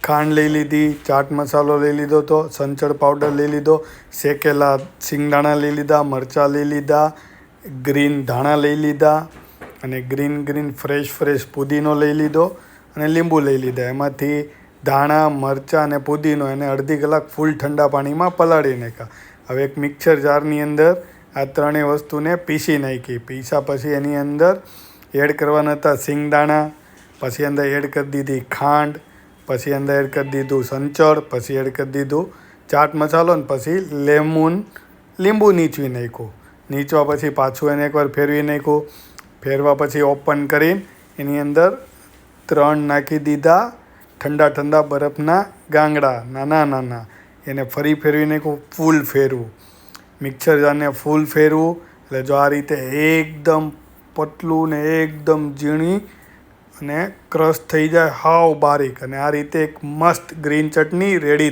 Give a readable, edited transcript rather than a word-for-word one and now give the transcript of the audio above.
ખાંડ લઈ લીધી, ચાટ મસાલો લઈ લીધો હતો, સંચળ પાવડર લઈ લીધો, શેકેલા સિંગદાણા લઈ લીધા, મરચાં લઈ લીધા, ગ્રીન ધાણા લઈ લીધા અને ગ્રીન ફ્રેશ પુદીનો લઈ લીધો અને લીંબુ લઈ લીધા. એમાંથી ધાણા, મરચાં અને પુદીનો એને અડધી કલાક ફૂલ ઠંડા પાણીમાં પલાળી નાખ્યા. હવે એક મિક્સર જારની અંદર આ ત્રણેય વસ્તુને પીસી નાખી. પીસા પછી એની અંદર એડ કરવાના હતા સિંગદાણા, પછી અંદર એડ કરી દીધી ખાંડ, પછી અંદર એડ કરી દીધું સંચળ, પછી એડ કરી દીધું ચાટ મસાલો ને પછી લીંબુ નીચવી નાખ્યું. નીચવા પછી પાછું એને એકવાર ફેરવી નાખ્યું. ફેરવા પછી ઓપન કરીને એની અંદર 3 નાખી દીધા ઠંડા બરફના ગાંગડા નાના. એને ફરી ફેરવી નાખ્યું, ફૂલ ફેરવું. મિક્સર જારને ફૂલ ફેરવું. એટલે જો આ રીતે એકદમ પતલું ને એકદમ ઝીણી અને ક્રશ થઈ જાય હાવ બારીક, અને આ રીતે એક મસ્ત ગ્રીન ચટણી રેડી થઈ.